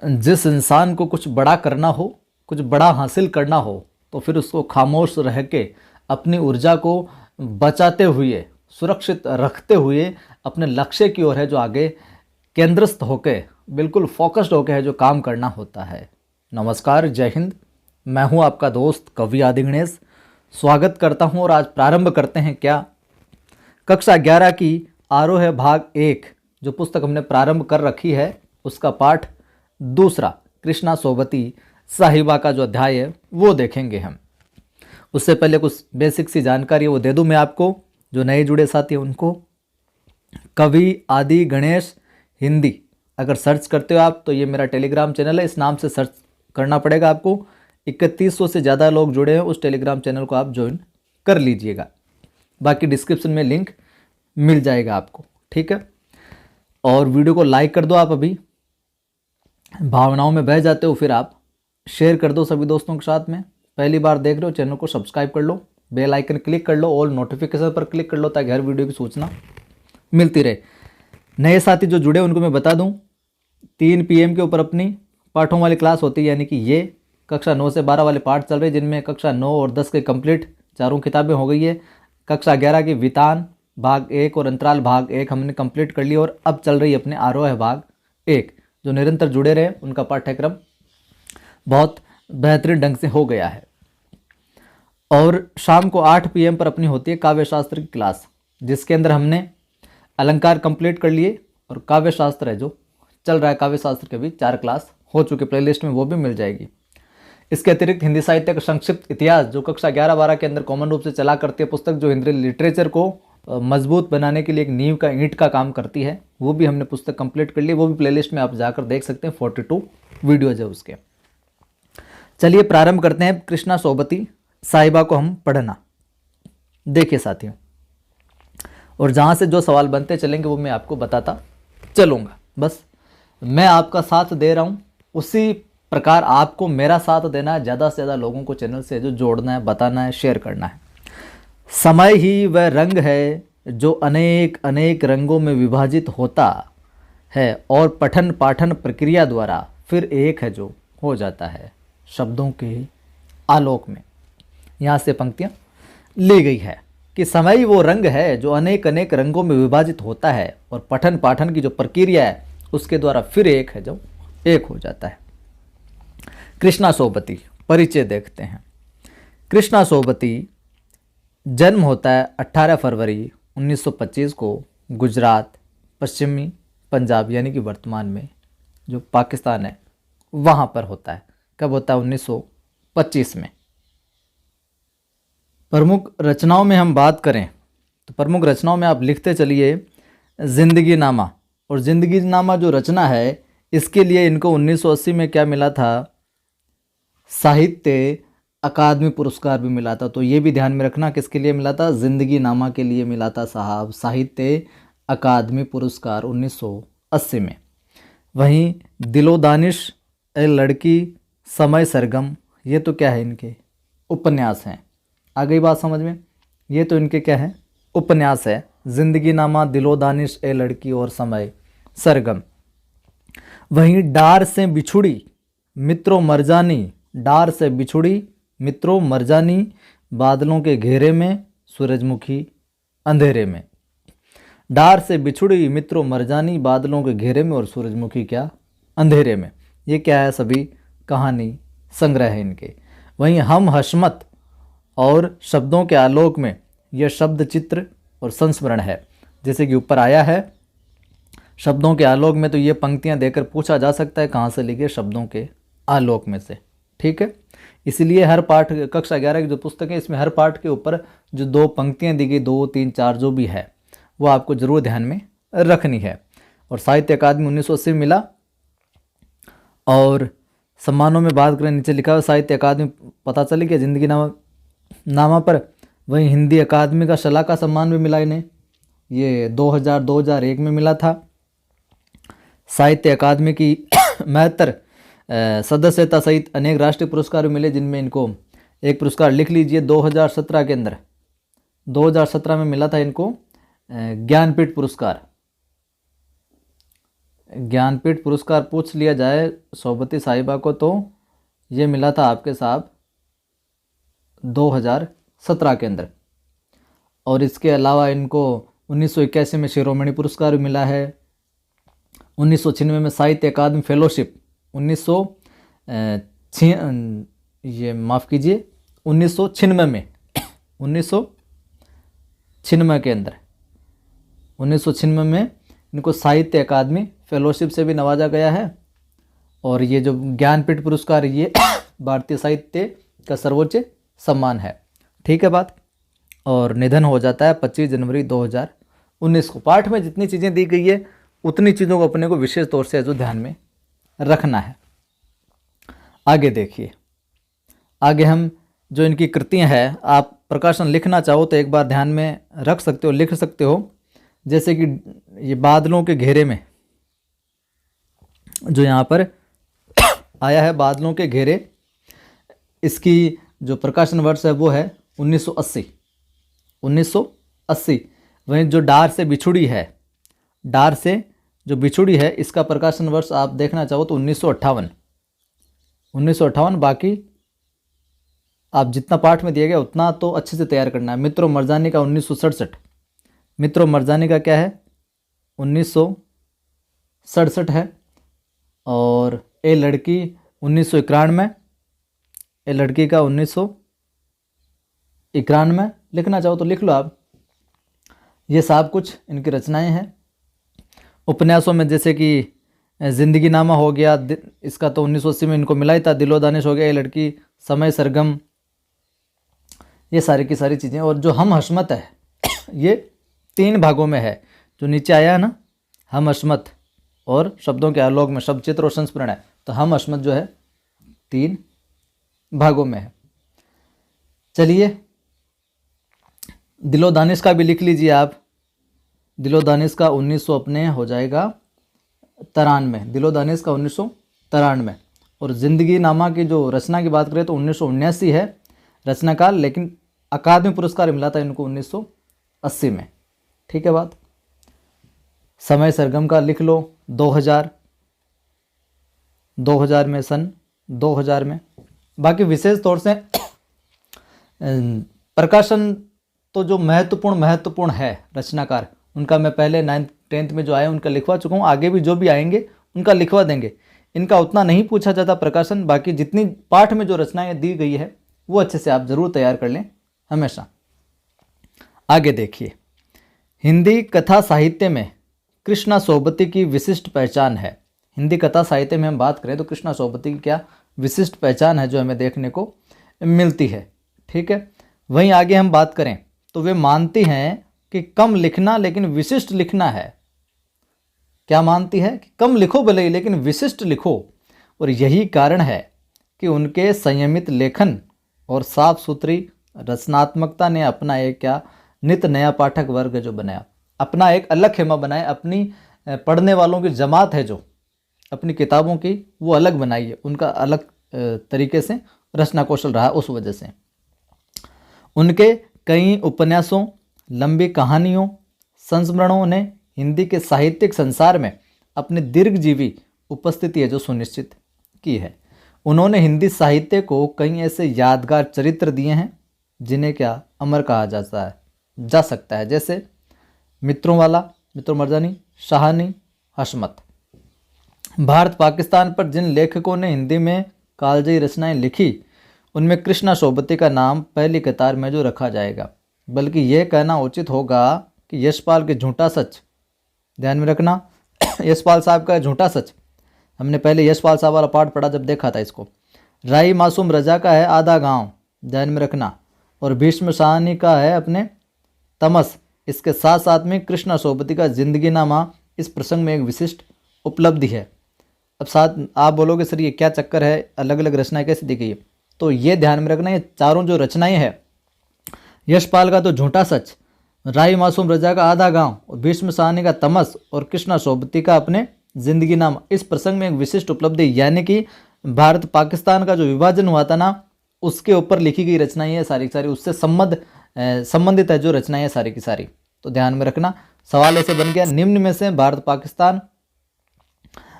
जिस इंसान को कुछ बड़ा करना हो, कुछ बड़ा हासिल करना हो, तो फिर उसको खामोश रह के अपनी ऊर्जा को बचाते हुए, सुरक्षित रखते हुए अपने लक्ष्य की ओर है जो आगे केंद्रस्थ होके, बिल्कुल फोकस्ड होके है जो काम करना होता है। नमस्कार, जय हिंद। मैं हूं आपका दोस्त कवि आदि गणेश। स्वागत करता हूं और आज प्रारंभ करते हैं क्या, कक्षा 11 की आरोह भाग 1 जो पुस्तक हमने प्रारंभ कर रखी है, उसका पाठ दूसरा कृष्णा सोबती साहिबा का जो अध्याय है वो देखेंगे हम। उससे पहले कुछ बेसिक सी जानकारी वो दे दूं मैं आपको, जो नए जुड़े साथी हैं उनको। कवि आदि गणेश हिंदी अगर सर्च करते हो आप तो ये मेरा टेलीग्राम चैनल है, इस नाम से सर्च करना पड़ेगा आपको। 3100 से ज़्यादा लोग जुड़े हैं, उस टेलीग्राम चैनल को आप ज्वाइन कर लीजिएगा। बाकी डिस्क्रिप्शन में लिंक मिल जाएगा आपको, ठीक है। और वीडियो को लाइक कर दो आप, अभी भावनाओं में बह जाते हो फिर आप शेयर कर दो सभी दोस्तों के साथ में। पहली बार देख रहे हो चैनल को सब्सक्राइब कर लो, बेल आइकन क्लिक कर लो, ऑल नोटिफिकेशन पर क्लिक कर लो ताकि हर वीडियो की सूचना मिलती रहे। नए साथी जो जुड़े उनको मैं बता दूं, 3 PM के ऊपर अपनी पाठों वाली क्लास होती है, यानी कि ये कक्षा 9 से 12 वाले पाठ चल रहे हैं, जिनमें कक्षा 9 और 10 के कंप्लीट चारों किताबें हो गई है। कक्षा 11 की वितान भाग 1 और अंतराल भाग 1 हमने कंप्लीट कर लिया और अब चल रही है अपने आरोह भाग 1। जो निरंतर जुड़े रहे उनका पाठ्यक्रम बहुत बेहतरीन ढंग से हो गया है। और शाम को 8 PM पर अपनी होती है काव्य शास्त्र की क्लास, जिसके अंदर हमने अलंकार कंप्लीट कर लिए और काव्य शास्त्र है जो चल रहा है। काव्य शास्त्र के भी 4 क्लास हो चुके, प्लेलिस्ट में वो भी मिल जाएगी। इसके अतिरिक्त हिंदी साहित्य का संक्षिप्त इतिहास जो कक्षा 11-12 के अंदर कॉमन रूप से चला करती है पुस्तक, जो हिंदी लिटरेचर को मजबूत बनाने के लिए एक नींव का ईंट का काम करती है, वो भी हमने पुस्तक कंप्लीट कर ली। वो भी प्लेलिस्ट में आप जाकर देख सकते हैं, 42 वीडियोज है उसके। चलिए प्रारंभ करते हैं कृष्णा सोबती साहिबा को हम पढ़ना। देखिए साथियों, और जहाँ से जो सवाल बनते चलेंगे वो मैं आपको बताता चलूँगा। बस मैं आपका साथ दे रहा हूँ, उसी प्रकार आपको मेरा साथ देना है। ज़्यादा से ज़्यादा लोगों को चैनल से जो जोड़ना है, बताना है, शेयर करना है। समय ही वह रंग है जो अनेक अनेक रंगों में विभाजित होता है और पठन पाठन प्रक्रिया द्वारा फिर एक है जो हो जाता है शब्दों के आलोक में। यहाँ से पंक्तियाँ ली गई है कि समय ही वो रंग है जो अनेक अनेक रंगों में विभाजित होता है और पठन पाठन की जो प्रक्रिया है उसके द्वारा फिर एक है जो एक हो जाता है। कृष्णा सोबती परिचय देखते हैं। कृष्णा सोबती जन्म होता है 18 फरवरी 1925 को गुजरात, पश्चिमी पंजाब यानी कि वर्तमान में जो पाकिस्तान है वहाँ पर होता है। कब होता है? 1925 में। प्रमुख रचनाओं में हम बात करें तो प्रमुख रचनाओं में आप लिखते चलिए जिंदगी नामा। और जिंदगी नामा जो रचना है इसके लिए इनको 1980 में क्या मिला था? साहित्य अकादमी पुरस्कार भी मिला था। तो ये भी ध्यान में रखना, किसके लिए मिला था? जिंदगी नामा के लिए मिला था साहब, साहित्य अकादमी पुरस्कार 1980 में। वहीं दिलो दानिश, ए लड़की, समय सरगम, ये तो क्या है? इनके उपन्यास हैं। आ गई बात समझ में? ये तो इनके क्या है? उपन्यास है। जिंदगी नामा, दिलो दानिश, ए लड़की और समय सरगम। वहीं डार से बिछुड़ी मित्रों मरजानी, डार से बिछुड़ी मित्रों मरजानी, बादलों के घेरे में, सूरजमुखी अंधेरे में। डार से बिछुड़ी मित्रों मरजानी, बादलों के घेरे में और सूरजमुखी क्या? अंधेरे में। ये क्या है? सभी कहानी संग्रह है इनके। वहीं हम हशमत और शब्दों के आलोक में, यह शब्द चित्र और संस्मरण है। जैसे कि ऊपर आया है शब्दों के आलोक में, तो ये पंक्तियां देकर पूछा जा सकता है कहाँ से लिखे? शब्दों के आलोक में से, ठीक है। इसलिए हर पाठ, कक्षा 11 की जो पुस्तक है इसमें हर पाठ के ऊपर जो 2 पंक्तियां दी गई, 2, 3, 4 जो भी है वो आपको जरूर ध्यान में रखनी है। और साहित्य अकादमी 1980 में मिला। और सम्मानों में बात करें, नीचे लिखा हुआ साहित्य अकादमी, पता चली कि जिंदगी नामा पर। वहीं हिंदी अकादमी का शला का सम्मान भी मिला इन्हें, ये 2001 में मिला था। साहित्य अकादमी की 72 सदस्यता सहित अनेक राष्ट्रीय पुरस्कार भी मिले, जिनमें इनको एक पुरस्कार लिख लीजिए 2017 के अंदर, 2017 में मिला था इनको ज्ञानपीठ पुरस्कार। ज्ञानपीठ पुरस्कार पूछ लिया जाए सोबती साहिबा को तो ये मिला था आपके साहब 2017 के अंदर। और इसके अलावा इनको 1981 में शिरोमणि पुरस्कार भी मिला है, 1996 में साहित्य अकादमी फेलोशिप, 1996 में 1996 के अंदर 1996 में इनको साहित्य अकादमी फेलोशिप से भी नवाजा गया है। और ये जो ज्ञानपीठ पुरस्कार ये भारतीय साहित्य का सर्वोच्च सम्मान है। ठीक है बात। और निधन हो जाता है 25 जनवरी 2019 को। पाठ में जितनी चीज़ें दी गई है उतनी चीज़ों को अपने को विशेष तौर से जो ध्यान में रखना है। आगे देखिए, आगे हम जो इनकी कृतियां हैं, आप प्रकाशन लिखना चाहो तो एक बार ध्यान में रख सकते हो, लिख सकते हो। जैसे कि ये बादलों के घेरे में जो यहाँ पर आया है, बादलों के घेरे, इसकी जो प्रकाशन वर्ष है वो है 1980। वहीं जो डार से बिछुड़ी है, डार से जो बिछुड़ी है, इसका प्रकाशन वर्ष आप देखना चाहो तो 1958। बाकी आप जितना पाठ में दिया गया उतना तो अच्छे से तैयार करना है। मित्रों मरजानी का 1967। मित्रों मरजानी का क्या है, 1967 है। और ए लड़की 1991। ए लड़की का 1991 लिखना चाहो तो लिख लो आप। ये सब कुछ इनकी रचनाएं हैं। उपन्यासों में जैसे कि जिंदगी नामा हो गया, इसका तो 1980 में इनको मिला ही था। दिलो दानिश हो गया, ये लड़की, समय सरगम, ये सारी की सारी चीज़ें। और जो हम हशमत है ये 3 भागों में है। जो नीचे आया है ना, हम हशमत और शब्दों के आलोक में शब्द चित्र और संस्मरण है, तो हम हशमत जो है 3 भागों में है। चलिए, दिलो दानिश का भी लिख लीजिए आप। दिलो दानिश का 1900 अपने हो जाएगा 93। दिलो दानिश का 1993। और ज़िंदगी नामा की जो रचना की बात करें तो 1979 है रचना काल, लेकिन अकादमी पुरस्कार मिला था इनको 1980 में। ठीक है बात। समय सरगम का लिख लो 2000 में, सन 2000 में। बाकी विशेष तौर से प्रकाशन तो जो महत्वपूर्ण है रचनाकार, उनका मैं पहले 9th 10th में जो आए उनका लिखवा चुका हूँ। आगे भी जो भी आएंगे उनका लिखवा देंगे। इनका उतना नहीं पूछा जाता प्रकाशन। बाकी जितनी पाठ में जो रचनाएं दी गई है वो अच्छे से आप ज़रूर तैयार कर लें हमेशा। आगे देखिए, हिंदी कथा साहित्य में कृष्णा सोबती की विशिष्ट पहचान है। हिंदी कथा साहित्य में हम बात करें तो कृष्णा सोबती की क्या विशिष्ट पहचान है जो हमें देखने को मिलती है। ठीक है। वहीं आगे हम बात करें तो वे मानती हैं कि कम लिखना लेकिन विशिष्ट लिखना है। क्या मानती है कि कम लिखो भले ही, लेकिन विशिष्ट लिखो। और यही कारण है कि उनके संयमित लेखन और साफ सुथरी रचनात्मकता ने अपना एक क्या नित नया पाठक वर्ग जो बनाया, अपना एक अलग खेमा बनाया। अपनी पढ़ने वालों की जमात है जो अपनी किताबों की वो अलग बनाई है। उनका अलग तरीके से रचना कौशल रहा। उस वजह से उनके कई उपन्यासों, लंबी कहानियों, संस्मरणों ने हिंदी के साहित्यिक संसार में अपनी दीर्घजीवी उपस्थिति है जो सुनिश्चित की है। उन्होंने हिंदी साहित्य को कई ऐसे यादगार चरित्र दिए हैं जिन्हें क्या अमर कहा जा सकता है। जैसे मित्रों मरजानी, शाहानी, हशमत। भारत पाकिस्तान पर जिन लेखकों ने हिंदी में कालजयी रचनाएं लिखी उनमें कृष्णा सोबती का नाम पहली कतार में जो रखा जाएगा। बल्कि यह कहना उचित होगा कि यशपाल के झूठा सच, ध्यान में रखना, यशपाल साहब का झूठा सच, हमने पहले यशपाल साहब वाला पाठ पढ़ा जब देखा था इसको। राई मासूम रजा का है आधा गांव, ध्यान में रखना। और भीष्म साहनी का है अपने तमस। इसके साथ साथ में कृष्णा सोबती का जिंदगी नामा इस प्रसंग में एक विशिष्ट उपलब्धि है। अब साथ आप बोलोगे सर ये क्या चक्कर है, अलग अलग रचनाएं कैसे दी गई है? तो ये ध्यान में रखना, ये चारों जो रचनाएं हैं, यशपाल का तो झूठा सच, राई मासूम रजा का आधा गांव, और भीष्म साहनी का तमस, और कृष्णा सोबती का अपने जिंदगी नामा इस प्रसंग में एक विशिष्ट उपलब्धि, यानी कि भारत पाकिस्तान का जो विभाजन हुआ था ना उसके ऊपर लिखी गई रचनाएं है सारी की सारी, उससे संबंधित है जो रचनाएं है सारी की सारी। तो ध्यान में रखना। सवाल ऐसे बन गया, निम्न में से भारत पाकिस्तान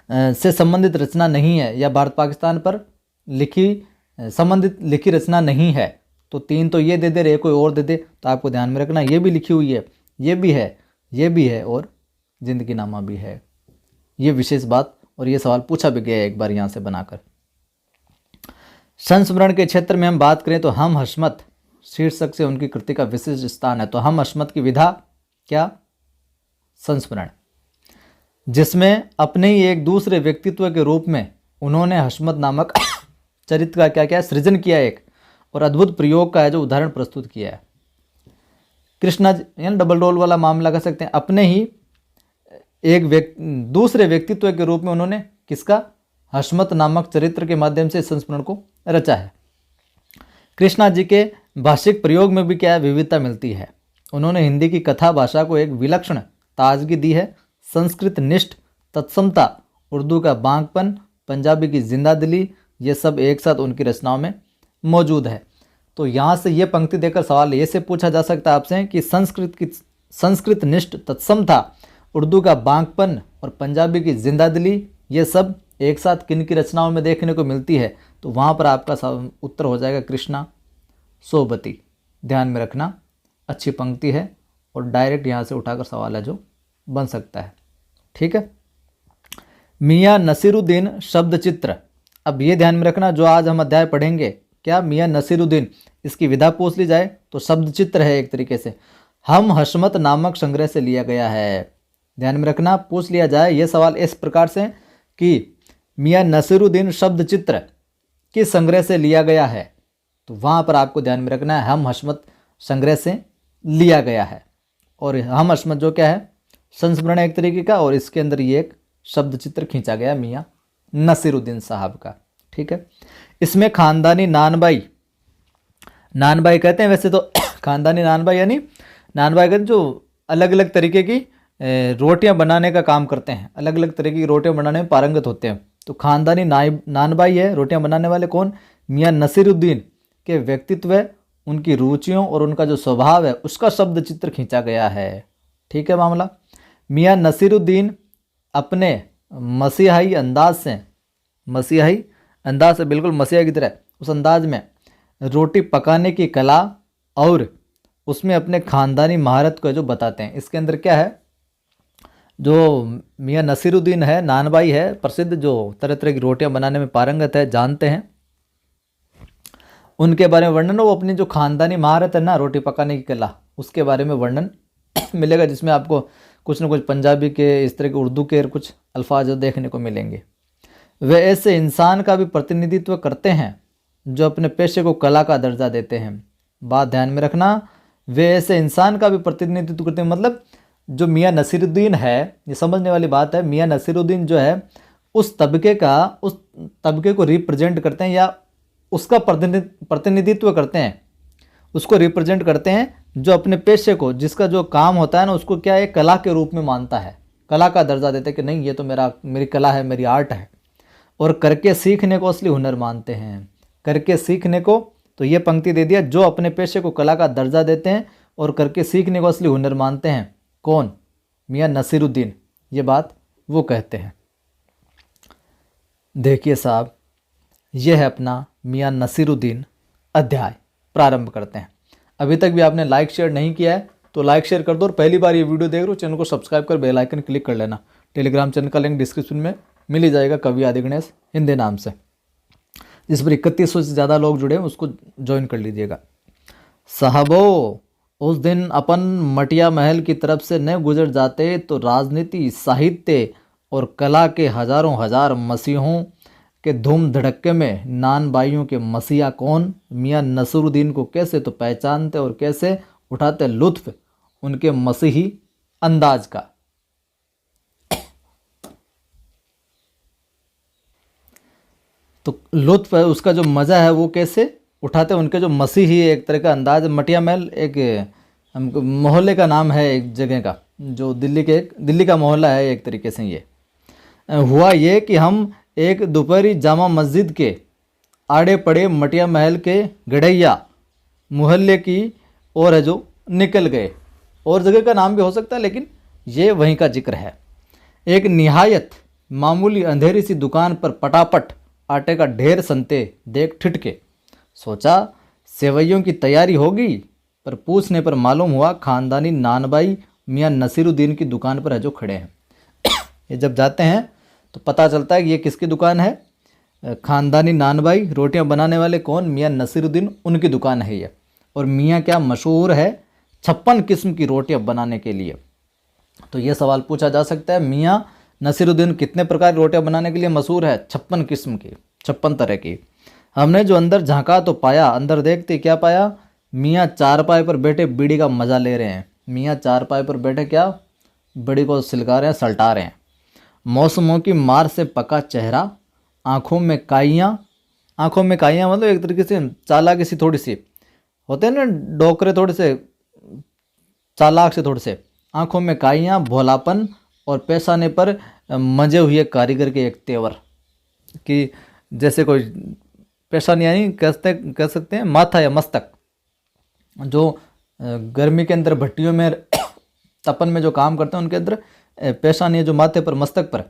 से संबंधित रचना नहीं है या भारत पाकिस्तान पर संबंधित लिखी रचना नहीं है। तो 3 तो ये दे दे रहे, कोई और दे दे, तो आपको ध्यान में रखना ये भी लिखी हुई है, ये भी है, ये भी है और जिंदगी नामा भी है। ये विशेष बात, और ये सवाल पूछा भी गया है एक बार यहाँ से बनाकर। संस्मरण के क्षेत्र में हम बात करें तो हम हशमत शीर्षक से उनकी कृति का विशिष्ट स्थान है। तो हम हशमत की विधा क्या? संस्मरण, जिसमें अपने ही एक दूसरे व्यक्तित्व के रूप में उन्होंने हशमत नामक चरित्र का क्या क्या सृजन किया, एक और अद्भुत प्रयोग का है जो उदाहरण प्रस्तुत किया है। कृष्णा यानी डबल रोल वाला मामला कह सकते हैं। अपने ही एक दूसरे व्यक्तित्व के रूप में उन्होंने किसका? हशमत नामक चरित्र के माध्यम से संस्मरण को रचा है। कृष्णा जी के भाषिक प्रयोग में भी क्या है? विविधता मिलती है। उन्होंने हिंदी की कथा भाषा को एक विलक्षण ताजगी दी है। संस्कृत निष्ठ तत्समता, उर्दू का बांकपन, पंजाबी की जिंदा दिली, ये सब एक साथ उनकी रचनाओं में मौजूद है। तो यहाँ से ये पंक्ति देकर सवाल ये से पूछा जा सकता है आपसे कि संस्कृत निष्ठ तत्समता, उर्दू का बांकपन और पंजाबी की जिंदा दिली, ये सब एक साथ किन की रचनाओं में देखने को मिलती है? तो वहाँ पर आपका उत्तर हो जाएगा कृष्णा सोबती। ध्यान में रखना, अच्छी पंक्ति है और डायरेक्ट यहाँ से उठाकर सवाल है जो बन सकता है। ठीक है। मियाँ नसीरुद्दीन शब्द चित्र, अब ये ध्यान में रखना जो आज हम अध्याय पढ़ेंगे, क्या मियाँ नसीरुद्दीन, इसकी विधा पूछ ली जाए तो शब्द चित्र है एक तरीके से, हम हशमत नामक संग्रह से लिया गया है। ध्यान में रखना, पूछ लिया जाए ये सवाल इस प्रकार से कि मियाँ नसीरुद्दीन शब्द चित्र किस संग्रह से लिया गया है, तो वहाँ पर आपको ध्यान में रखना है हम हशमत संग्रह से लिया गया है। और हम हशमत जो क्या है? संस्मरण एक तरीके का, और इसके अंदर ये एक शब्द चित्र खींचा गया मियाँ नसीरुद्दीन साहब का। ठीक है। इसमें खानदानी नानबाई, नानबाई कहते हैं वैसे तो खानदानी नानबाई यानी नानबाई कहते हैं जो अलग अलग तरीके की रोटियां बनाने का काम करते हैं, अलग अलग तरीके की रोटियां बनाने में पारंगत होते हैं। तो खानदानी नानबाई है रोटियां बनाने वाले। कौन? मियाँ नसीरुद्दीन के व्यक्तित्व, उनकी रुचियों और उनका जो स्वभाव है उसका शब्द चित्र खींचा गया है। ठीक है मामला। मियाँ नसीरुद्दीन अपने मसीहाई अंदाज से बिल्कुल मसीहा की तरह उस अंदाज में रोटी पकाने की कला और उसमें अपने खानदानी महारत को जो बताते हैं। इसके अंदर क्या है? जो मियाँ नसीरुद्दीन है, नानबाई है प्रसिद्ध, जो तरह तरह की रोटियां बनाने में पारंगत है, जानते हैं, उनके बारे में वर्णन, वो अपनी जो खानदानी महारत है ना रोटी पकाने की कला, उसके बारे में वर्णन मिलेगा, जिसमें आपको कुछ न कुछ पंजाबी के, इस तरह के उर्दू के कुछ अल्फाज देखने को मिलेंगे। वे ऐसे इंसान का भी प्रतिनिधित्व करते हैं जो अपने पेशे को कला का दर्जा देते हैं। बात ध्यान में रखना, वे ऐसे इंसान का भी प्रतिनिधित्व करते हैं, मतलब जो मियाँ नसीरुद्दीन है, ये समझने वाली बात है, मियाँ नसीरुद्दीन जो है उस तबके को रिप्रेजेंट करते हैं या उसका प्रतिनिधित्व करते हैं, उसको रिप्रेजेंट करते हैं जो अपने पेशे को, जिसका जो काम होता है ना, उसको क्या एक कला के रूप में मानता है, कला का दर्जा देते हैं कि नहीं ये तो मेरी कला है, मेरी आर्ट है। और करके सीखने को असली हुनर मानते हैं। करके सीखने को, तो ये पंक्ति दे दिया, जो अपने पेशे को कला का दर्जा देते हैं और करके सीखने को असली हुनर मानते हैं। कौन? मियाँ नसीरुद्दीन। ये बात वो कहते हैं। देखिए साहब, यह है अपना मियाँ नसीरुद्दीन अध्याय। प्रारंभ करते हैं। अभी तक भी आपने लाइक शेयर नहीं किया है तो लाइक शेयर कर दो, और पहली बार ये वीडियो देख रहे हो चैनल को सब्सक्राइब कर बेल आइकन क्लिक कर लेना। टेलीग्राम चैनल का लिंक डिस्क्रिप्शन में मिल ही जाएगा, कवि आदि गणेश हिंदी नाम से, जिस पर 3100 से ज़्यादा लोग जुड़े हैं, उसको ज्वाइन कर लीजिएगा। साहबो, उस दिन अपन मटिया महल की तरफ से न गुजर जाते तो राजनीति, साहित्य और कला के हजारों हजार मसीहों के धूम धड़क्के में नानबाइयों के मसीहा कौन मियाँ नसीरुद्दीन को कैसे तो पहचानते और कैसे उठाते लुत्फ उनके मसीही अंदाज का। तो लुत्फ है उसका, जो मज़ा है वो कैसे उठाते उनके जो मसीही एक तरह का अंदाज। मटिया महल एक मोहल्ले का नाम है, एक जगह का, जो दिल्ली का मोहल्ला है एक तरीके से। ये हुआ ये कि हम एक दोपहरी जामा मस्जिद के आड़े पड़े मटिया महल के गढ़ैया मोहल्ले की ओर है जो निकल गए। और जगह का नाम भी हो सकता है, लेकिन ये वहीं का जिक्र है। एक निहायत मामूली अंधेरी सी दुकान पर पटापट आटे का ढेर सनते देख ठिठके। सोचा सेवइयों की तैयारी होगी, पर पूछने पर मालूम हुआ खानदानी नानबाई मियाँ नसीरुद्दीन की दुकान पर है जो खड़े हैं। ये जब जाते हैं तो पता चलता है कि ये किसकी दुकान है, खानदानी नानबाई रोटियां बनाने वाले कौन, मियाँ नसीरुद्दीन, उनकी दुकान है ये। और मियाँ क्या मशहूर है 56 किस्म की रोटियां बनाने के लिए। तो ये सवाल पूछा जा सकता है, मियाँ नसीरुद्दीन कितने प्रकार की रोटियां बनाने के लिए मशहूर है? 56 किस्म की, 56 तरह की। हमने जो अंदर झांका तो पाया, अंदर देखते क्या पाया, मियाँ चारपाई पर बैठे बीड़ी का मजा ले रहे हैं। मियाँ चारपाई पर बैठे क्या बीड़ी को सिलका रहे हैं, सलटा रहे हैं। मौसमों की मार से पका चेहरा, आँखों में काइयाँ, आँखों में काइयाँ मतलब एक तरीके से चालाकी सी थोड़ी सी होते हैं ना, डोकरे थोड़े से चालाक से थोड़े से, आँखों में काइयाँ, भोलापन और पैसाने पर मजे हुए कारीगर के एक तेवर कि जैसे कोई पेशानी यानी कह सकते हैं माथा या मस्तक, जो गर्मी के अंदर भट्टियों में तपन में जो काम करते हैं उनके अंदर पेशानी जो माथे पर मस्तक पर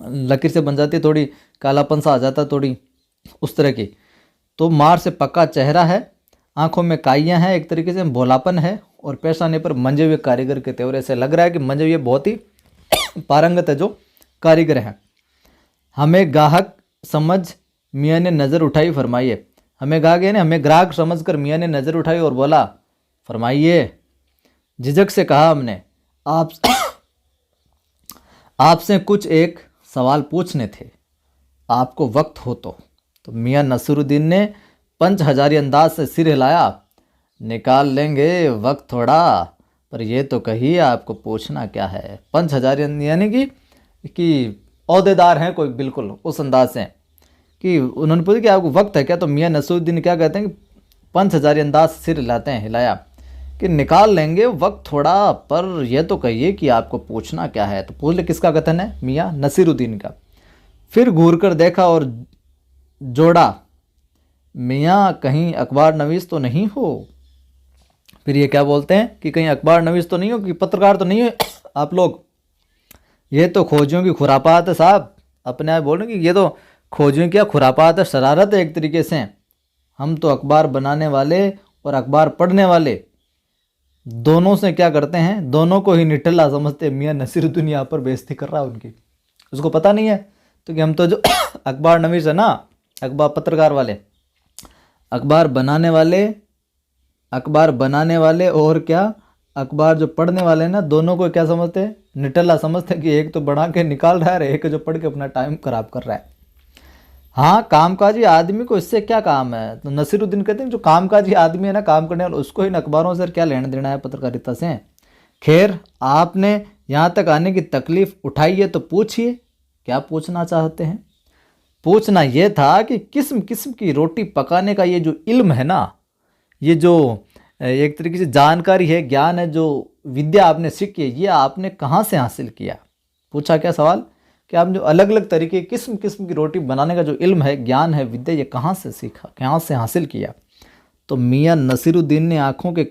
लकीर से बन जाती है, थोड़ी कालापन सा आ जाता है थोड़ी उस तरह की। तो मार से पक्का चेहरा है, आंखों में काइयाँ हैं, एक तरीके से भोलापन है, और पेशाने पर मंजे हुए कारीगर के तेवर। से लग रहा है कि मंजे हुए बहुत ही पारंगत है जो कारीगर हैं। हमें गाहक समझ मियाँ ने नज़र उठाई, फरमाइए। हमें गाहक यानी हमें ग्राहक समझकर मियाँ ने नज़र उठाई और बोला, फरमाइए। झिझक से कहा हमने, आप आपसे कुछ एक सवाल पूछने थे, आपको वक्त हो तो मियाँ नसीरुद्दीन ने पंच हजारी अंदाज से सिर हिलाया। निकाल लेंगे वक्त थोड़ा, पर ये तो कहिए आपको पूछना क्या है। पंच हजारी यानी कि औहदेदार हैं कोई, बिल्कुल उस अंदाज से कि उन्होंने पूछा कि आपको वक्त है क्या, तो मियाँ नसीरुद्दीन क्या कहते हैं कि पंच हजारी अंदाज से सिर हिलाते हैं, हिलाया कि निकाल लेंगे वक्त थोड़ा, पर यह तो कहिए कि आपको पूछना क्या है। तो पूछ ले, किसका कथन है? मियाँ नसीरुद्दीन का। फिर घूर कर देखा और जोड़ा, मियाँ कहीं अखबार नवीस तो नहीं हो? फिर ये क्या बोलते हैं कि कहीं अखबार नवीस तो नहीं हो, कि पत्रकार तो नहीं हो आप लोग? ये तो खोजियों की खुरापात है साहब। अपने आप बोल रहे कि ये तो खोजियों की खुरापात है, शरारत है एक तरीके से। हम तो अखबार बनाने वाले और अखबार पढ़ने वाले दोनों से क्या करते हैं, दोनों को ही निठल्ला समझते। मियाँ नसीरुद्दीन यहाँ पर बेइज्जती कर रहा है उनकी, उसको पता नहीं है तो कि हम तो जो अखबार नवीस है ना, अखबार पत्रकार वाले, अखबार बनाने वाले और क्या अखबार जो पढ़ने वाले हैं ना, दोनों को क्या समझते हैं? निठल्ला समझते हैं कि एक तो बना के निकाल रहा है, एक जो पढ़ के अपना टाइम खराब कर रहा है। हाँ, कामकाजी आदमी को इससे क्या काम है? तो नसीरुद्दीन कहते हैं जो कामकाजी आदमी है ना, काम करने वाला, उसको इन अखबारों से क्या लेना देना है पत्रकारिता से। खैर, आपने यहाँ तक आने की तकलीफ उठाई है तो पूछिए, क्या पूछना चाहते हैं? पूछना यह था कि किस्म किस्म की रोटी पकाने का ये जो इल्म है ना, ये जो एक तरीके से जानकारी है, ज्ञान है, जो विद्या आपने सीखी है, ये आपने कहाँ से हासिल किया? पूछा क्या सवाल कि आप जो अलग अलग तरीके किस्म किस्म की रोटी बनाने का जो इल्म है, ज्ञान है, विद्या, ये कहाँ से सीखा, कहाँ से हासिल किया? तो मियाँ नसीरुद्दीन ने आँखों के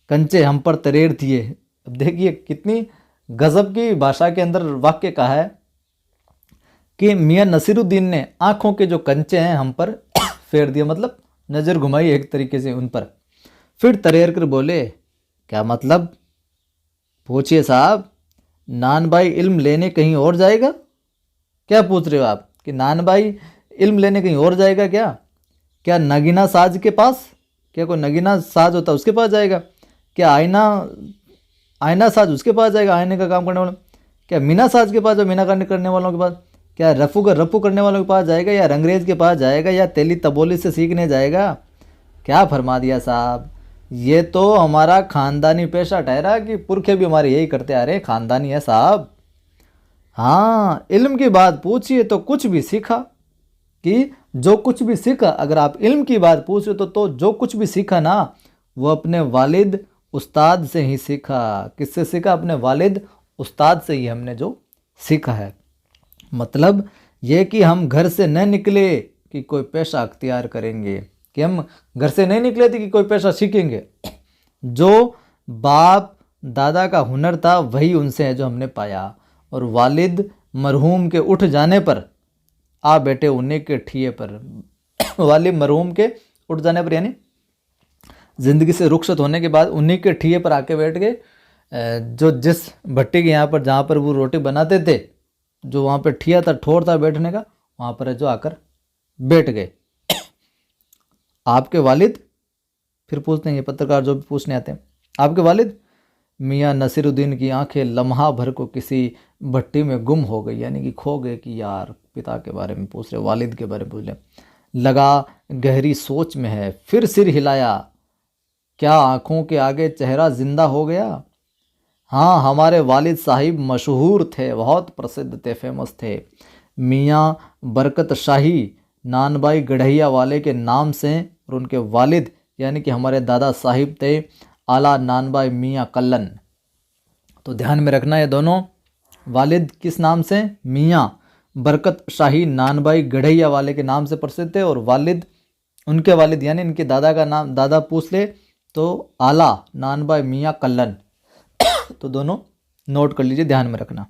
कंचे हम पर तरेर दिए। अब देखिए कितनी गजब की भाषा के अंदर वाक्य कहा है कि मियाँ नसीरुद्दीन ने आँखों के जो कंचे हैं हम पर फेर दिए, मतलब नज़र घुमाई एक तरीके से उन पर। फिर तरेर कर बोले, क्या मतलब? पूछिए साहब। नान भाई इल्म लेने कहीं और जाएगा? क्या पूछ रहे हो आप कि नान भाई इल्म लेने कहीं और जाएगा क्या? क्या नगीना साज के पास? क्या कोई नगीना साज होता है उसके पास जाएगा? क्या आईना साज उसके पास जाएगा, आईने का काम करने वाला? क्या मीना साज के पास, मीना करने वालों के पास? क्या रफू करने वालों के पास जाएगा, या रंगरेज के पास जाएगा, या तेली तबोली से सीखने जाएगा? क्या फरमा दिया साहब। ये तो हमारा खानदानी पेशा ठहरा कि पुरखे भी हमारे यही करते आ रहे, खानदानी है साहब। हाँ, इल्म की बात पूछिए तो कुछ भी सीखा, कि जो कुछ भी सीखा, अगर आप इल्म की बात पूछ रहे तो जो कुछ भी सीखा ना, वो अपने वालिद उस्ताद से ही सीखा। किससे सीखा? अपने वालिद उस्ताद से ही हमने जो सीखा है। मतलब ये कि हम घर से न निकले कि कोई पेशा अख्तियार करेंगे, कि हम घर से नहीं निकले थे कि कोई पेशा सीखेंगे। जो बाप दादा का हुनर था वही उनसे है जो हमने पाया, और वालिद मरहूम के उठ जाने पर आ बैठे उन्हीं के ठिये पर। वालिद मरहूम के उठ जाने पर यानी ज़िंदगी से रुखसत होने के बाद उन्हीं के ठिये पर आके बैठ गए। जो जिस भट्टी के यहाँ पर जहाँ पर वो रोटी बनाते थे, जो वहाँ पर ठिया था, ठोर था बैठने का, वहाँ पर जो आकर बैठ गए। आपके वालिद, फिर पूछते हैं ये पत्रकार जो भी पूछने आते हैं, आपके वालिद? मियाँ नसीरुद्दीन की आंखें लम्हा भर को किसी भट्टी में गुम हो गई, यानी कि खो गए कि यार पिता के बारे में पूछ रहे, वालिद के बारे में पूछ रहे। लगा गहरी सोच में है, फिर सिर हिलाया, क्या आंखों के आगे चेहरा जिंदा हो गया? हाँ, हमारे वालिद साहिब मशहूर थे, बहुत प्रसिद्ध थे, फेमस थे। मियाँ बरकत शाही नानबाई गढ़ैया वाले के नाम से, और उनके वालिद यानी कि हमारे दादा साहिब थे आला नानबाई मियाँ कल्लन। तो ध्यान में रखना, ये दोनों वालिद किस नाम से? मियाँ बरकत शाही नानबाई गढ़ैया वाले के नाम से प्रसिद्ध थे, और वालिद, उनके वालिद यानी इनके दादा का नाम, दादा पूछ ले तो आला नानबाई मियाँ कल्लन। तो दोनों नोट कर लीजिए, ध्यान में रखना।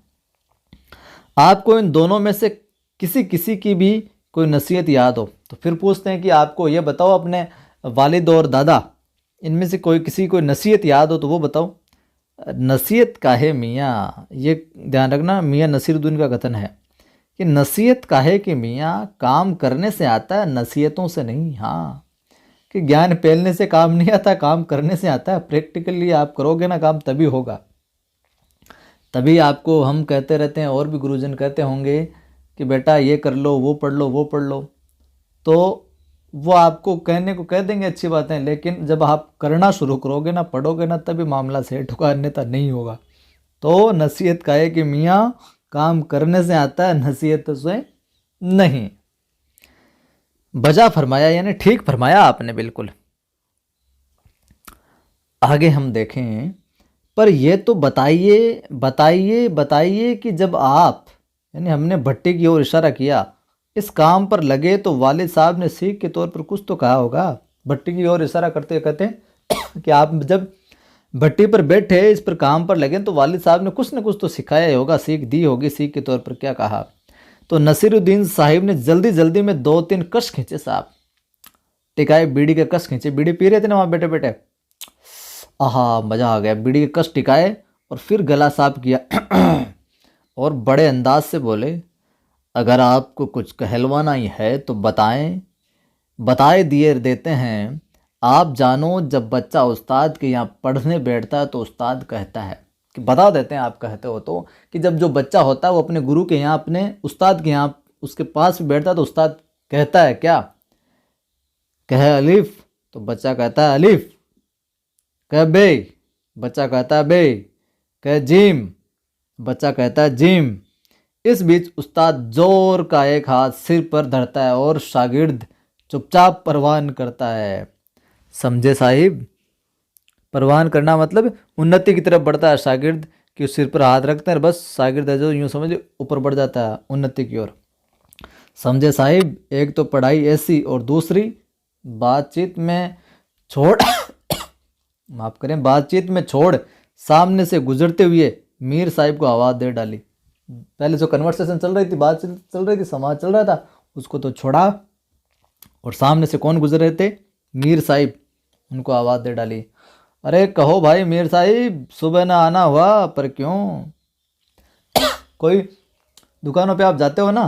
आपको इन दोनों में से किसी किसी की भी कोई नसीहत याद हो तो फिर पूछते हैं कि आपको ये बताओ, अपने वालिद और दादा इनमें से किसी कोई नसीहत याद हो तो वो बताओ। नसीहत काहे मियाँ, ये ध्यान रखना, मियाँ नसीरुद्दीन का कथन है कि नसीहत काहे कि मियाँ, काम करने से आता है, नसीहतों से नहीं। हाँ, कि ज्ञान फैलने से काम नहीं आता, काम करने से आता है। प्रैक्टिकली आप करोगे ना काम, तभी होगा। तभी आपको हम कहते रहते हैं, और भी गुरुजन कहते होंगे कि बेटा ये कर लो, वो पढ़ लो, वो पढ़ लो, तो वो आपको कहने को कह देंगे, अच्छी बातें, लेकिन जब आप करना शुरू करोगे ना, पढ़ोगे ना, तभी मामला सेट होगा, अन्यथा नहीं होगा। तो नसीहत का है कि मियाँ काम करने से आता है, नसीहत से नहीं। बजा फरमाया, यानी ठीक फरमाया आपने, बिल्कुल। आगे हम देखें, पर ये तो बताइए बताइए बताइए कि जब आप, यानी हमने भट्टी की ओर इशारा किया, इस काम पर लगे तो वालिद साहब ने सीख के तौर पर कुछ तो कहा होगा। भट्टी की ओर इशारा करते कहते हैं कि आप जब भट्टी पर बैठे, इस पर काम पर लगे, तो वालिद साहब ने कुछ न कुछ तो सिखाया होगा, सीख दी होगी। सीख के तौर पर क्या कहा? तो नसीरुद्दीन साहिब ने जल्दी जल्दी में 2-3 कश खींचे साहब, टिकाए, बीड़ी के कश खींचे। बीड़ी पी रहे थे ना वहाँ बैठे बैठे, आहा मज़ा आ गया। बीड़ी के कश टिकाए और फिर गला साफ किया और बड़े अंदाज से बोले, अगर आपको कुछ कहलवाना ही है तो बताएं, बताए दिए देते हैं। आप जानो, जब बच्चा उस्ताद के यहाँ पढ़ने बैठता है तो उस्ताद कहता है कि, बता देते हैं आप कहते हो तो, कि जब जो बच्चा होता है वो अपने गुरु के यहाँ, अपने उस्ताद के यहाँ, उसके पास बैठता है तो उस्ताद कहता है क्या? कहे अलिफ तो बच्चा कहता है अलिफ, कह बे, बच्चा कहता है बे, कह जीम, बच्चा कहता है जीम। इस बीच उस्ताद जोर का एक हाथ सिर पर धरता है और शागिर्द चुपचाप परवान करता है। समझे साहिब? परवान करना मतलब उन्नति की तरफ बढ़ता है शागिर्द, कि उस सिर पर हाथ रखते हैं, बस शागिर्द है जो यूँ समझ ऊपर बढ़ जाता है उन्नति की ओर। समझे साहिब? एक तो पढ़ाई ऐसी, और दूसरी बातचीत में छोड़ माफ करें, बातचीत में छोड़ सामने से गुजरते हुए मीर साहिब को आवाज़ दे डाली। पहले जो कन्वर्सेशन चल रही थी, बातचीत चल रही थी, समाज चल रहा था, उसको तो छोड़ा, और सामने से कौन गुजर रहे थे? मीर साहिब, उनको आवाज़ दे डाली, अरे कहो भाई मीर साहिब, सुबह ना आना हुआ, पर क्यों? कोई दुकानों पे आप जाते हो ना,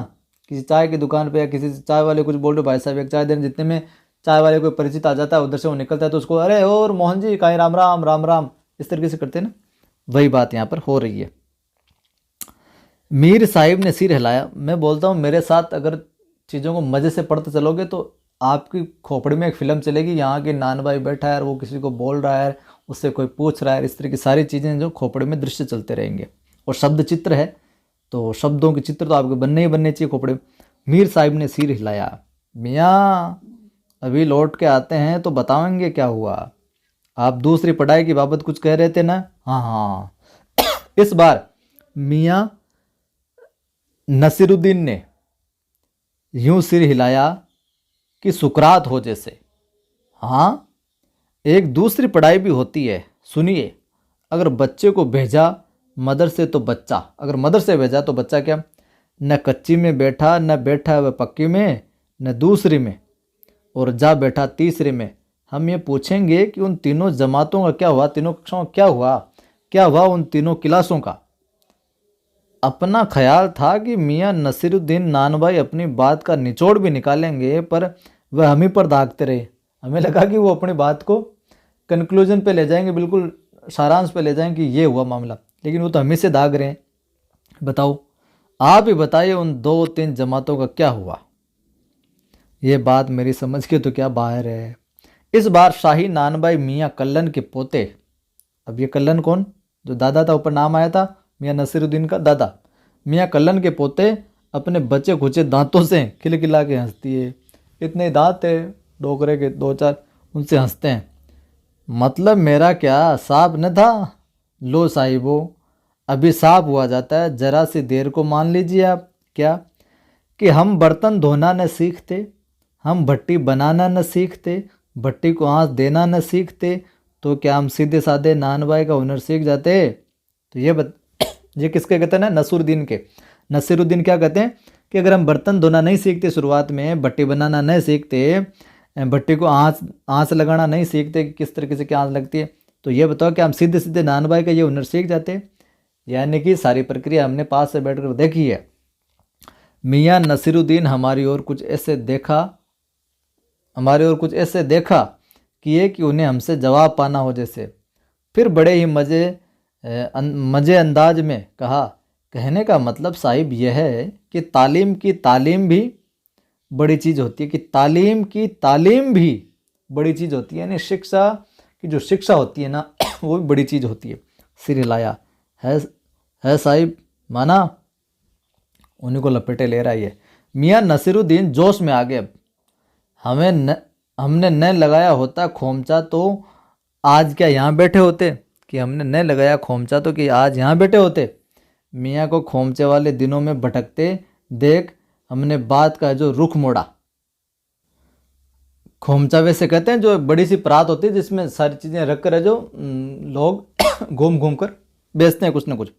किसी चाय की दुकान पे या किसी चाय वाले कुछ बोल रहे हो, भाई साहब एक चाय देने, जितने में चाय वाले कोई परिचित आ जाता है, उधर से वो निकलता है तो उसको, अरे और मोहन जी कहीं राम राम राम राम, इस तरीके से करते हैं ना। वही बात यहाँ पर हो रही है। मीर साहिब ने सिर हिलाया। मैं बोलता हूँ, मेरे साथ अगर चीज़ों को मज़े से पढ़ते चलोगे तो आपकी खोपड़ी में एक फिल्म चलेगी, यहाँ के नान भाई बैठा है, वो किसी को बोल रहा है, उससे कोई पूछ रहा है, इस तरह की सारी चीज़ें जो खोपड़ी में दृश्य चलते रहेंगे। और शब्द चित्र है तो शब्दों के चित्र तो आपके बनने ही बनने चाहिए खोपड़ी में। मीर साहिब ने सिर हिलाया। मियाँ अभी लौट के आते हैं तो बताएंगे क्या हुआ। आप दूसरी पढ़ाई की बाबत कुछ कह रहे थे ना? हाँ हाँ। इस बार मियाँ नसीरुद्दीन ने यूं सिर हिलाया कि सुकरात हो जैसे। हाँ, एक दूसरी पढ़ाई भी होती है, सुनिए। अगर बच्चे को भेजा मदर से तो बच्चा, अगर मदर से भेजा तो बच्चा क्या, न कच्ची में बैठा न बैठा वह पक्की में, न दूसरी में और जा बैठा तीसरी में। हम ये पूछेंगे कि उन तीनों जमातों का क्या हुआ, तीनों कक्षाओं का क्या हुआ उन तीनों क्लासों का। अपना ख्याल था कि मियाँ नसीरुद्दीन नानभाई अपनी बात का निचोड़ भी निकालेंगे, पर वह हम ही पर दागते रहे। हमें लगा कि वो अपनी बात को कंक्लूजन पे ले जाएंगे, बिल्कुल सारांश पे ले जाएंगे कि ये हुआ मामला, लेकिन वो तो हम ही से दाग रहे हैं। बताओ, आप ही बताइए उन 2-3 जमातों का क्या हुआ। ये बात मेरी समझ के तो क्या बाहर है। इस बार शाही नानभाई मियाँ कल्लन के पोते, अब ये कल्लन कौन, जो दादा था ऊपर नाम आया था मियाँ नसीरुद्दीन का दादा, मियाँ कल्लन के पोते अपने बचे खुचे दांतों से खिलखिला के हंसती है। इतने दांत है डोकरे के 2-4, उनसे हंसते हैं। मतलब मेरा क्या साफ न था, लो साहिबो अभी साफ हुआ जाता है, जरा सी देर को मान लीजिए आप क्या कि हम बर्तन धोना न सीखते, हम भट्टी बनाना न सीखते, भट्टी को आँच देना न सीखते, तो क्या हम सीधे साधे नानभाई का हुनर सीख जाते। तो ये किसके कहते हैं ना, नसीरुद्दीन के। नसीरुद्दीन क्या कहते हैं कि अगर हम बर्तन धोना नहीं सीखते शुरुआत में, भट्टी बनाना नहीं सीखते, भट्टी को आँच लगाना नहीं सीखते कि किस तरीके से क्या आँच लगती है, तो ये बताओ कि हम सीधे सीधे नानभाई का ये हुनर सीख जाते। यानी कि सारी प्रक्रिया हमने पास से बैठकर देखी है। मियाँ नसीरुद्दीन हमारी ओर कुछ ऐसे देखा कि उन्हें हमसे जवाब पाना हो जैसे। फिर बड़े ही मज़े अंदाज में कहा, कहने का मतलब साहिब यह है कि तालीम भी बड़ी चीज़ होती है, कि तालीम की तालीम भी बड़ी चीज़ होती है, यानी शिक्षा की जो शिक्षा होती है ना वो भी बड़ी चीज़ होती है। सिर हिलाया, है साहिब, माना, उन्हीं को लपेटे ले रहा है। मियाँ नसीरुद्दीन जोश में आ गए। हमने न लगाया होता खोमचा तो आज क्या यहाँ बैठे होते, कि हमने न लगाया खोमचा तो कि आज यहाँ बैठे होते। मियाँ को खोमचे वाले दिनों में भटकते देख हमने बात का जो रुख मोड़ा। खोमचा वैसे कहते हैं जो बड़ी सी परात होती है जिसमें सारी चीज़ें रख कर है, जो लोग घूम घूम कर बेचते हैं कुछ ना कुछ।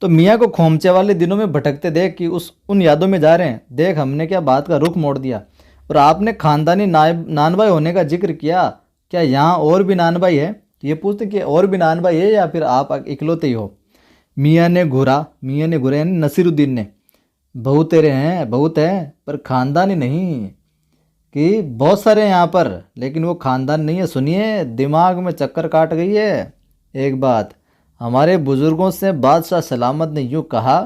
तो मियाँ को खोमचे वाले दिनों में भटकते देख कि उन यादों में जा रहे हैं, देख हमने क्या बात का रुख मोड़ दिया। और आपने खानदानी नानभाई होने का जिक्र किया, क्या यहाँ और भी नानभाई है। तो ये पूछते कि और भी नानभाई है या फिर आप इकलौते ही हो। मियाँ ने घुरा यानी नसीरुद्दीन ने, बहुत तेरे हैं, बहुत हैं, पर खानदानी नहीं, कि बहुत सारे हैं यहाँ पर, लेकिन वो खानदान नहीं है। सुनिए, दिमाग में चक्कर काट गई है। एक बात, हमारे बुज़ुर्गों से बादशाह सलामत ने यूँ कहा,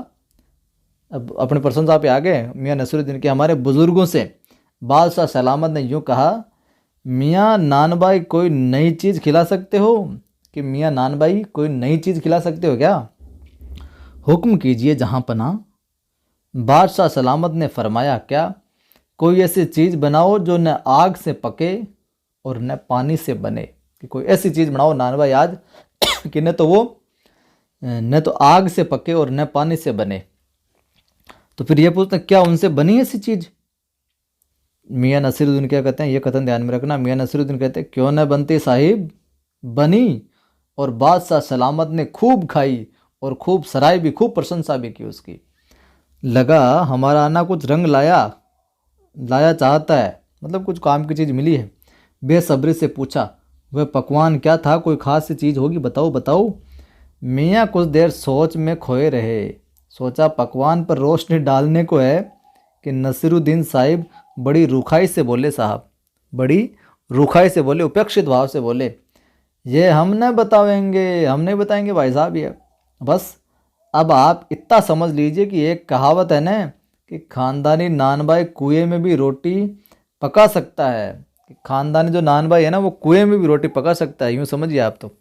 अब अपने प्रशंसा पे आ गए मियाँ नसीरुद्दीन के, हमारे बुज़ुर्गों से बादशाह सलामत ने यूँ कहा, मियाँ नानभाई कोई नई चीज़ खिला सकते हो, कि मियाँ नानभाई कोई नई चीज़ खिला सकते हो क्या। हुक्म कीजिए जहाँ पनाह। बादशाह सलामत ने फरमाया, क्या कोई ऐसी चीज़ बनाओ जो न आग से पके और न पानी से बने, कि कोई ऐसी चीज़ बनाओ नानभाई आज कि न तो आग से पके और न पानी से बने। तो फिर ये पूछते क्या उनसे बनी ऐसी चीज़। मियाँ नसीरुद्दीन क्या कहते हैं, ये कथन ध्यान में रखना। मियाँ नसीरुद्दीन कहते हैं, क्यों न बनती साहिब, बनी, और बादशाह सलामत ने खूब खाई और खूब सराय भी, खूब प्रशंसा भी की उसकी। लगा हमारा आना कुछ रंग लाया चाहता है, मतलब कुछ काम की चीज़ मिली है। बेसब्री से पूछा, वह पकवान क्या था, कोई खास सी चीज़ होगी, बताओ। मियाँ कुछ देर सोच में खोए रहे। सोचा पकवान पर रोशनी डालने को है कि नसीरुद्दीन साहिब बड़ी रूखाई से बोले, साहब बड़ी रूखाई से बोले, उपेक्षित भाव से बोले, ये हम नहीं बताएंगे भाई साहब, ये बस अब आप इतना समझ लीजिए कि एक कहावत है ना कि खानदानी नानभाई कुएं में भी रोटी पका सकता है, कि खानदानी जो नानभाई है ना वो कुएं में भी रोटी पका सकता है, यूँ समझिए आप। तो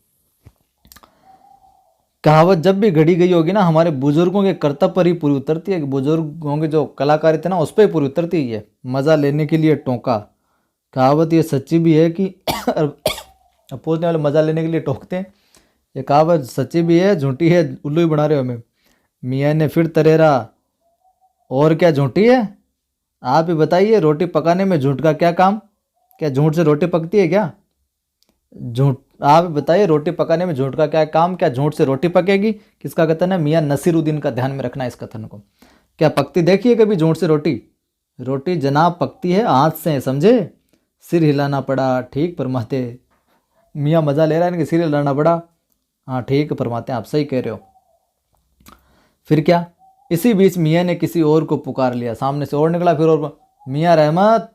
कहावत जब भी घड़ी गई होगी ना, हमारे बुजुर्गों के कर्तव्य पर ही पूरी उतरती है, कि बुजुर्गों के जो कलाकारी थे ना उस पर ही पूरी उतरती है। मज़ा लेने के लिए टोंका, कहावत ये सच्ची भी है कि पूछने वाले मज़ा लेने के लिए टोकते हैं। ये कहावत सच्ची भी है, झूठी है, उल्लू ही बना रहे हो हमें। मियाँ ने फिर तरेरा, और क्या झूठी है, आप ही बताइए, रोटी पकाने में झूठ का क्या काम, क्या झूठ से रोटी पकती है क्या। झूठ, आप बताइए रोटी पकाने में झूठ का क्या काम, क्या झूठ से रोटी पकेगी? किसका कथन है? मियाँ नसीरुद्दीन का। ध्यान में रखना इस कथन को। क्या पकती देखिए कभी झूठ से रोटी? रोटी जनाब पकती है हाथ से, समझे? सिर हिलाना पड़ा, ठीक फरमाते। मियाँ मजा ले रहा है, इनके सिर हिलाना पड़ा। हाँ ठीक फरमाते हैं आप, सही कह रहे हो। फिर क्या? इसी बीच मियाँ ने किसी और को पुकार लिया, सामने से और निकला फिर और, मियाँ रहमत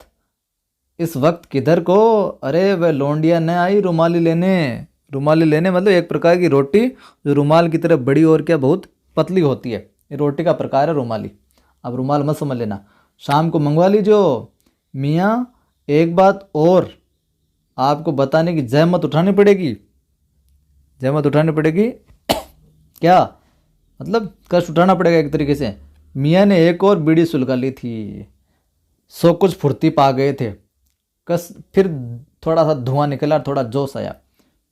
इस वक्त किधर को? अरे वह लौंडिया न आई रुमाली लेने। रुमाली लेने मतलब एक प्रकार की रोटी जो रुमाल की तरह बड़ी और क्या बहुत पतली होती है, ये रोटी का प्रकार है रुमाली। अब रुमाल मत समझ लेना, शाम को मंगवा लीजिए। मियाँ एक बात और आपको बताने की जहमत उठानी पड़ेगी। जहमत उठानी पड़ेगी क्या मतलब? कष्ट उठाना पड़ेगा एक तरीके से। मियाँ ने एक और बीड़ी सुलगा ली थी, सो कुछ फुर्ती पा गए थे। फिर थोड़ा सा धुआं निकला, थोड़ा जोश आया।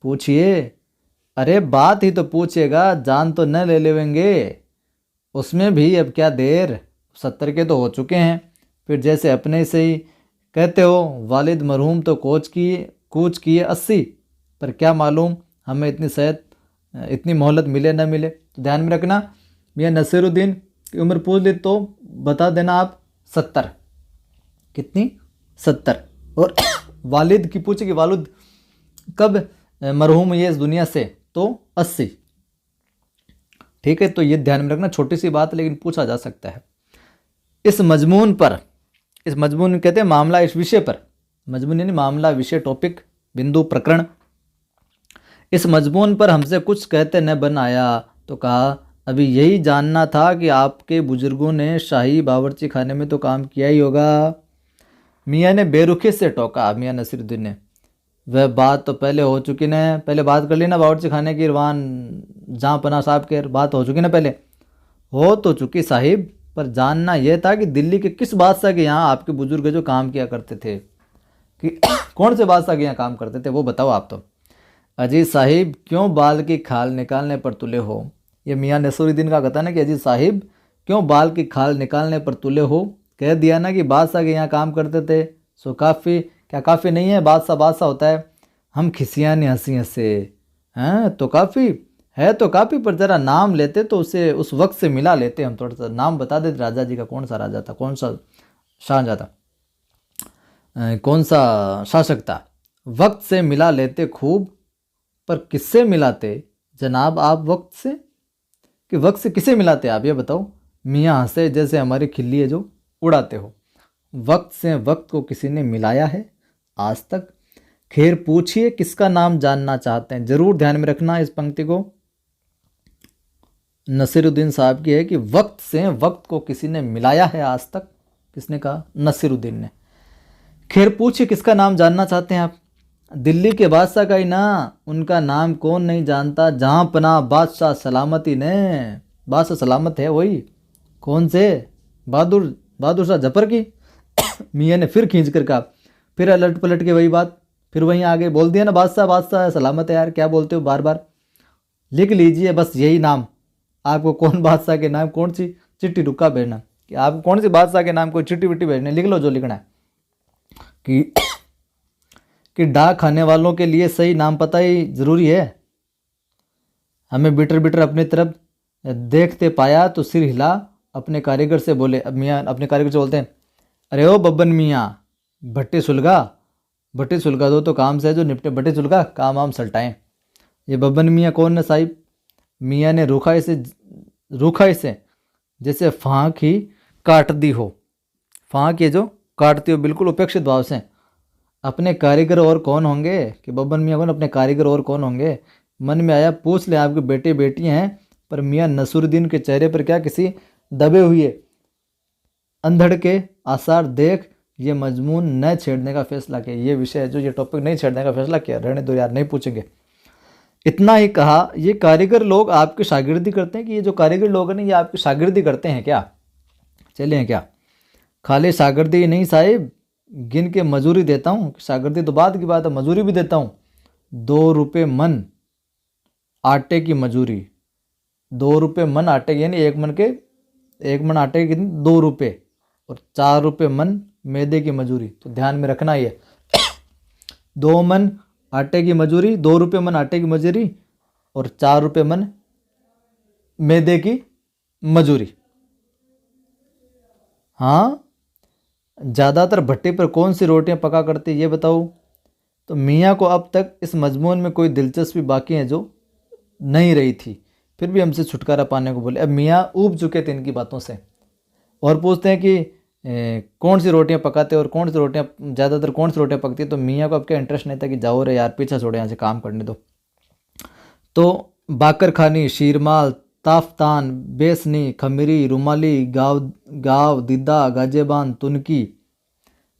पूछिए। अरे बात ही तो पूछेगा, जान तो न ले लेंगे उसमें भी, अब क्या देर, 70 के तो हो चुके हैं। फिर जैसे अपने से ही कहते हो, वालिद मरहूम तो कूच किए 80, पर क्या मालूम हमें इतनी सेहत, इतनी मोहलत मिले न मिले। तो ध्यान में रखना, मियाँ नसीरुद्दीन की उम्र पूछ ली तो बता देना आप 70। कितनी? 70। और वालिद की पूछेगी, वालिद कब मरहूम ये इस दुनिया से? तो 80। ठीक है, तो ये ध्यान में रखना, छोटी सी बात लेकिन पूछा जा सकता है। इस मजमून पर, इस मजमून कहते हैं मामला, इस विषय पर, मजमून यानी मामला, विषय, टॉपिक, बिंदु, प्रकरण। इस मजमून पर हमसे कुछ कहते न बन आया तो कहा, अभी यही जानना था कि आपके बुजुर्गों ने शाही बावर्ची खाने में तो काम किया ही होगा। मियाँ ने बेरुखी से टोका, मियाँ नसीरुद्दीन ने। वह बात तो पहले हो चुकी न, पहले बात कर ली ना बावर्ची खाने की, रवान जहाँ पना साहब के, बात हो चुकी ना पहले। हो तो चुकी साहिब, पर जानना यह था कि दिल्ली के किस बादशाह के यहाँ आपके बुजुर्ग जो काम किया करते थे, कि कौन से बादशाह के यहाँ काम करते थे वो बताओ आप तो। अजीज साहिब क्यों बाल की खाल निकालने पर तुले हो? ये मियाँ नसीरुद्दीन का कथन है कि अजीज साहिब क्यों बाल की खाल निकालने पर तुले हो? कह दिया ना कि बादशाह के यहाँ काम करते थे, सो काफ़ी, क्या काफ़ी नहीं है? बादशाह बादशाह होता है। हम खिसियाने हंसी हंसे, हैं तो काफ़ी है, तो काफ़ी, पर ज़रा नाम लेते तो उसे उस वक्त से मिला लेते, हम थोड़ा सा नाम बता देते राजा जी का, कौन सा राजा था, कौन सा शाहजहाँ था, कौन सा शासक था, वक्त से मिला लेते खूब। पर किससे मिलाते जनाब आप वक्त से? कि वक्त से किसे मिलाते आप ये बताओ? मियाँ हंसे जैसे हमारी खिल्ली है जो उड़ाते हो। वक्त से वक्त को किसी ने मिलाया है आज तक? खैर पूछिए किसका नाम जानना चाहते हैं। जरूर ध्यान में रखना इस पंक्ति को, नसीरुद्दीन साहब की है कि वक्त से वक्त को किसी ने मिलाया है आज तक। किसने कहा? नसीरुद्दीन ने। खैर पूछिए किसका नाम जानना चाहते हैं आप? दिल्ली के बादशाह का ही ना, उनका नाम कौन नहीं जानता, जहाँ पना बादशाह सलामती ने। बादशाह सलामत है वही, कौन से? बहादुर शाह जफर की। मियाँ ने फिर खींच कर कहा, फिर अलट पलट के वही बात, फिर वहीं आगे बोल दिया ना, बादशाह बादशाह सलामत है। यार क्या बोलते हो बार बार? लिख लीजिए बस यही नाम। आपको कौन बादशाह के नाम, कौन सी चिट्ठी रुका भेजना, कि आपको कौन सी बादशाह के नाम कोई चिट्ठी विट्ठी भेजनी, लिख लो जो लिखना है। कि डाक खाने वालों के लिए सही नाम पता ही जरूरी है। हमें बिटर बिटर अपनी तरफ देखते पाया तो सिर हिला, अपने कारीगर से बोले। अब मियाँ अपने कारीगर से बोलते हैं, अरे ओ बब्बन मियाँ, भट्टी सुलगा दो तो काम से जो निपटे, भट्टी सुलगा काम आम सलटाएं। ये बब्बन मियाँ कौन है साहिब? मियाँ ने रूखाई से जैसे फाँक ही काट दी हो, फाँक ये जो काटती हो बिल्कुल उपेक्षित भाव से। अपने कारीगर और कौन होंगे? कि बब्बन मियाँ कौन, अपने कारीगर और कौन होंगे? मन में आया पूछ ले आपके बेटे बेटियाँ हैं, पर मियाँ नसीरुद्दीन के चेहरे पर क्या किसी दबे हुए अंधड़ के आसार देख ये मजमून न छेड़ने का फैसला किया। ये विषय जो ये टॉपिक नहीं छेड़ने का फैसला किया, रहने दो यार, नहीं पूछेंगे। इतना ही कहा, ये कारीगर लोग आपकी शागिर्दी करते हैं? कि ये जो कारीगर लोग हैं ना, ये आपकी शागिर्दी करते हैं क्या? चले हैं क्या? खाली शागिर्दी नहीं साहिब, गिन के मजूरी देता हूँ। शागिर्दी तो बाद की बात है, मजूरी भी देता हूँ। 2 रुपये मन आटे की मजूरी, 2 रुपये मन आटे की, यानी एक मन आटे की 2 रुपये, और 4 रुपये मन मैदे की मजूरी। तो ध्यान में रखना ये 2 मन आटे की मजूरी, 2 रुपये मन आटे की मजूरी और 4 रुपये मन मैदे की मजूरी। हाँ, ज़्यादातर भट्टी पर कौन सी रोटियां पका करती ये बताओ। तो मियाँ को अब तक इस मजमून में कोई दिलचस्पी बाकी है जो नहीं रही थी, फिर भी हमसे छुटकारा पाने को बोले। अब मियाँ ऊब चुके थे इनकी बातों से और पूछते हैं कि कौन सी रोटियां पकाते और कौन सी रोटियां, ज़्यादातर कौन सी रोटियां पकती है। तो मियाँ को अब क्या इंटरेस्ट नहीं था कि जाओ रे यार, पीछा छोड़े यहाँ से, काम करने दो। तो बाकर खानी, शीरमाल, ताफ्तान, बेसनी, खमीरी, रुमाली, गाव, दिद्दा, गाजेबान, तुनकी,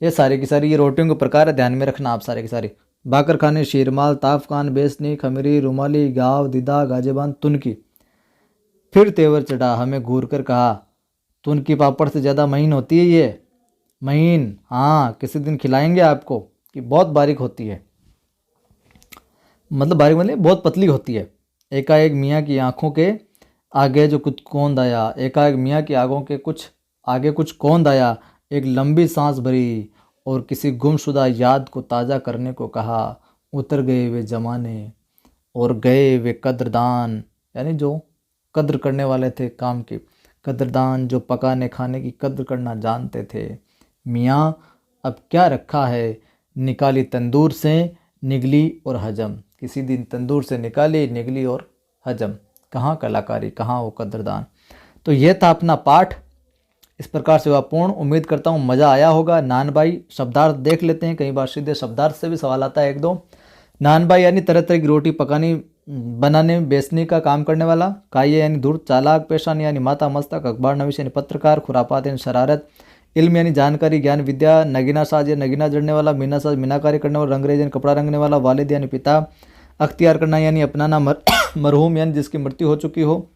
ये सारी की सारी ये रोटियों के प्रकार है, ध्यान में रखना आप सारे की सारी। बाकर खाने, शीरमाल, ताफकान, बेसनी, खमीरी, रुमाली, गाव, दिदा, गाजेबान, तुनकी। फिर तेवर चढ़ा, हमें घूर कर कहा, तुनकी पापड़ से ज़्यादा महीन होती है ये, महीन, हाँ किसी दिन खिलाएंगे आपको, कि बहुत बारीक होती है। मतलब बारीक मतलब बहुत पतली होती है। एकाएक मियाँ की आंखों के आगे जो कुछ कौंध आया, एकाएक मियाँ की आंखों के कुछ आगे कुछ कौंध आया, एक लंबी सांस भरी और किसी गुमशुदा याद को ताज़ा करने को कहा। उतर गए वे ज़माने और गए वे कद्रदान, यानी जो कद्र करने वाले थे काम की, कद्रदान जो पकाने खाने की कद्र करना जानते थे। मियाँ अब क्या रखा है, निकाली तंदूर से, निगली और हजम। किसी दिन तंदूर से निकाली, निगली और हजम। कहाँ कलाकारी, कहाँ वो कद्रदान। तो ये था अपना पाठ, इस प्रकार से हुआ पूर्ण। उम्मीद करता हूँ मज़ा आया होगा। नान भाई शब्दार्थ देख लेते हैं, कई बार सीधे शब्दार्थ से भी सवाल आता है एक दो। नान भाई यानी तरह तरह की रोटी पकाने, बनाने, बेचने का काम करने वाला। काये यानी धूर्त, चालाक, पेशान यानी माता मस्तक, अखबार नवीश यानी पत्रकार, खुरापात यानी शरारत, इल्म यानी जानकारी, ज्ञान विद्या, नगीना साज या नगीना जड़ने वाला, मीना साज मीनाकारी करने वाला, रंगरेज यानी कपड़ा रंगने वाला, वालिद यानी पिता, अख्तियार करना यानी अपनाना, मरहूम यानी जिसकी मृत्यु हो चुकी हो,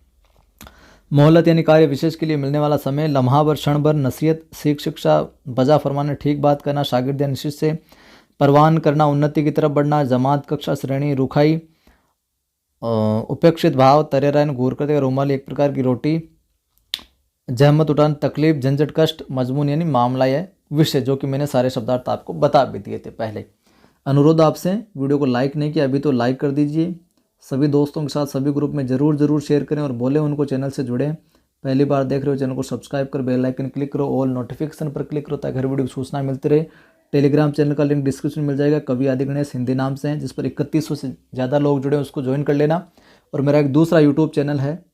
मोहलत यानी कार्य विशेष के लिए मिलने वाला समय, लम्हा भर, क्षण भर, नसीहत, सीख, शिक्षा, बजा फरमाना, ठीक बात करना, शागिर्द यानी शिष्य, परवान करना, उन्नति की तरफ बढ़ना, जमात, कक्षा, श्रेणी, रुखाई, उपेक्षित भाव, तरेरा घूर करते, रुमाली एक प्रकार की रोटी, जहमत उठाना, तकलीफ, झंझट, कष्ट, मजमून यानी मामला या विषय, जो कि मैंने सारे शब्दार्थ आपको बता भी दिए थे पहले। अनुरोध आपसे, वीडियो को लाइक नहीं किया अभी तो लाइक कर दीजिए। सभी दोस्तों के साथ सभी ग्रुप में ज़रूर शेयर करें और बोले उनको चैनल से जुड़ें। पहली बार देख रहे हो चैनल को सब्सक्राइब कर बेल आइकन क्लिक करो, ऑल नोटिफिकेशन पर क्लिक करो ताकि हर वीडियो की सूचना मिलती रहे। टेलीग्राम चैनल का लिंक डिस्क्रिप्शन में मिल जाएगा, कवि आदि गणेश हिंदी नाम से हैं, जिस पर 3100 से ज़्यादा लोग जुड़े, उसको ज्वाइन कर लेना। और मेरा एक दूसरा यूट्यूब चैनल है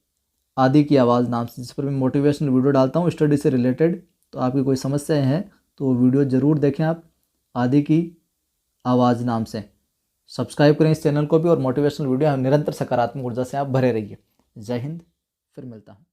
आदि की आवाज़ नाम से, जिस पर मैं मोटिवेशनल वीडियो डालता हूँ स्टडी से रिलेटेड। तो आपकी कोई समस्याएं हैं तो वो वीडियो ज़रूर देखें आप, आदि की आवाज़ नाम से। सब्सक्राइब करें इस चैनल को भी और मोटिवेशनल वीडियो निरंतर सकारात्मक ऊर्जा से आप भरे रहिए। जय हिंद, फिर मिलता हूँ।